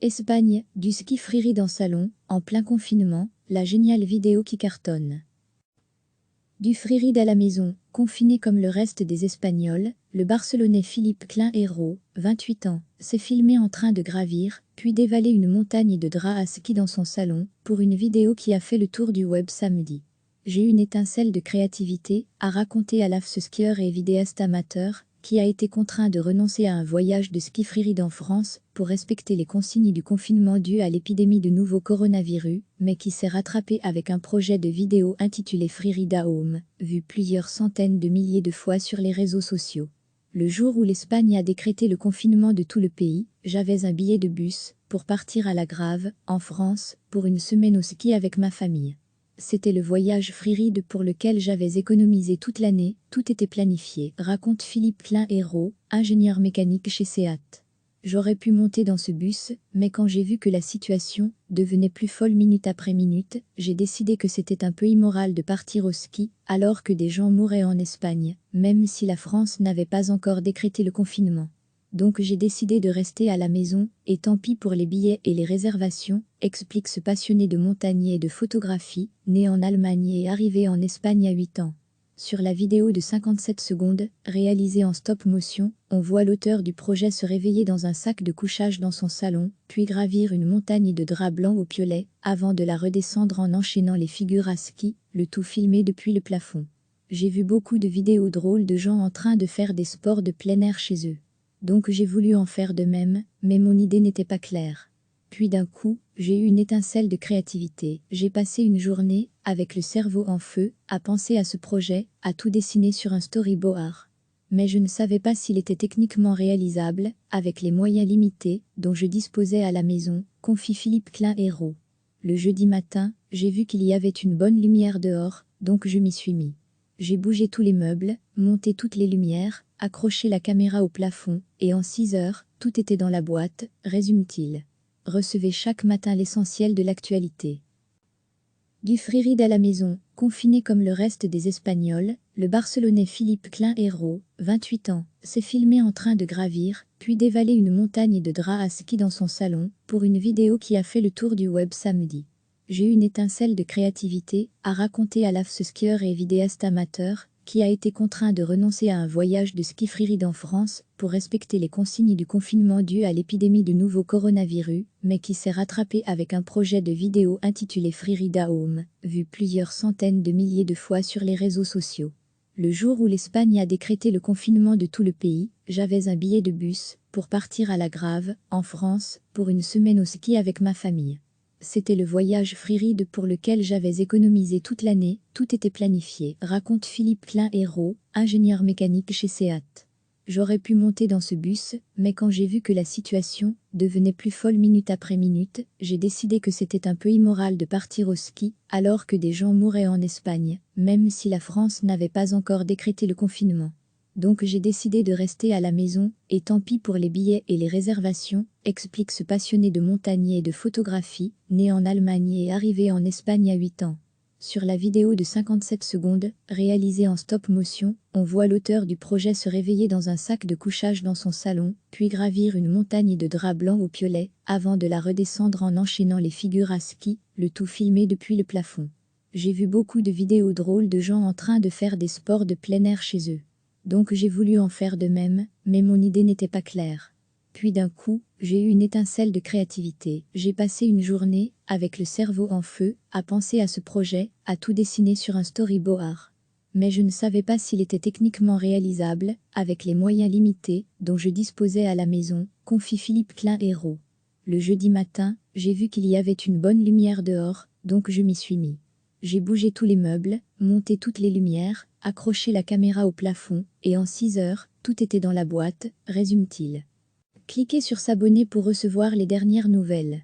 Espagne, du ski freeride en salon, en plein confinement, la géniale vidéo qui cartonne. Du freeride à la maison, confiné comme le reste des Espagnols, le Barcelonais Philippe Klein Hérault, 28 ans, s'est filmé en train de gravir, puis d'évaler une montagne de draps à ski dans son salon, pour une vidéo qui a fait le tour du web samedi. J'ai eu une étincelle de créativité, a raconté à ce skieur et vidéaste amateur, qui a été contraint de renoncer à un voyage de ski freeride en France pour respecter les consignes du confinement dû à l'épidémie de nouveau coronavirus, mais qui s'est rattrapé avec un projet de vidéo intitulé Freeride at Home, vu plusieurs centaines de milliers de fois sur les réseaux sociaux. Le jour où l'Espagne a décrété le confinement de tout le pays, j'avais un billet de bus pour partir à La Grave, en France, pour une semaine au ski avec ma famille. C'était le voyage freeride pour lequel j'avais économisé toute l'année, tout était planifié, raconte Philippe Klein Hérault, ingénieur mécanique chez SEAT. J'aurais pu monter dans ce bus, mais quand j'ai vu que la situation devenait plus folle minute après minute, j'ai décidé que c'était un peu immoral de partir au ski, alors que des gens mouraient en Espagne, même si la France n'avait pas encore décrété le confinement. Donc j'ai décidé de rester à la maison, et tant pis pour les billets et les réservations, explique ce passionné de montagne et de photographie, né en Allemagne et arrivé en Espagne à 8 ans. Sur la vidéo de 57 secondes, réalisée en stop motion, on voit l'auteur du projet se réveiller dans un sac de couchage dans son salon, puis gravir une montagne de draps blancs au piolet, avant de la redescendre en enchaînant les figures à ski, le tout filmé depuis le plafond. J'ai vu beaucoup de vidéos drôles de gens en train de faire des sports de plein air chez eux. Donc j'ai voulu en faire de même, mais mon idée n'était pas claire. Puis d'un coup, j'ai eu une étincelle de créativité. J'ai passé une journée, avec le cerveau en feu, à penser à ce projet, à tout dessiner sur un storyboard. Mais je ne savais pas s'il était techniquement réalisable, avec les moyens limités dont je disposais à la maison, confie Philippe Klein Hérault. Le jeudi matin, j'ai vu qu'il y avait une bonne lumière dehors, donc je m'y suis mis. J'ai bougé tous les meubles, monté toutes les lumières, accroché la caméra au plafond, et en 6 heures, tout était dans la boîte, résume-t-il. Recevez chaque matin l'essentiel de l'actualité. Du freeride à la maison, confiné comme le reste des Espagnols, le Barcelonais Philippe Klein Hérault, 28 ans, s'est filmé en train de gravir, puis d'évaler une montagne de draps à ski dans son salon, pour une vidéo qui a fait le tour du web samedi. J'ai eu une étincelle de créativité, a raconté à ce skieur et vidéaste amateur, qui a été contraint de renoncer à un voyage de ski freeride en France pour respecter les consignes du confinement dû à l'épidémie de nouveau coronavirus, mais qui s'est rattrapé avec un projet de vidéo intitulé Freeride at Home, vu plusieurs centaines de milliers de fois sur les réseaux sociaux. Le jour où l'Espagne a décrété le confinement de tout le pays, j'avais un billet de bus pour partir à La Grave, en France, pour une semaine au ski avec ma famille. C'était le voyage freeride pour lequel j'avais économisé toute l'année, tout était planifié, raconte Philippe Klein Hérault, ingénieur mécanique chez SEAT. J'aurais pu monter dans ce bus, mais quand j'ai vu que la situation devenait plus folle minute après minute, j'ai décidé que c'était un peu immoral de partir au ski, alors que des gens mouraient en Espagne, même si la France n'avait pas encore décrété le confinement. Donc j'ai décidé de rester à la maison, et tant pis pour les billets et les réservations, explique ce passionné de montagne et de photographie, né en Allemagne et arrivé en Espagne à 8 ans. Sur la vidéo de 57 secondes, réalisée en stop motion, on voit l'auteur du projet se réveiller dans un sac de couchage dans son salon, puis gravir une montagne de draps blancs au piolet, avant de la redescendre en enchaînant les figures à ski, le tout filmé depuis le plafond. J'ai vu beaucoup de vidéos drôles de gens en train de faire des sports de plein air chez eux. Donc j'ai voulu en faire de même, mais mon idée n'était pas claire. Puis d'un coup, j'ai eu une étincelle de créativité. J'ai passé une journée, avec le cerveau en feu, à penser à ce projet, à tout dessiner sur un storyboard. Mais je ne savais pas s'il était techniquement réalisable, avec les moyens limités dont je disposais à la maison, confie Philippe Klein Hérault. Le jeudi matin, j'ai vu qu'il y avait une bonne lumière dehors, donc je m'y suis mis. J'ai bougé tous les meubles, monté toutes les lumières, accroché la caméra au plafond, et en 6 heures, tout était dans la boîte, résume-t-il. Cliquez sur s'abonner pour recevoir les dernières nouvelles.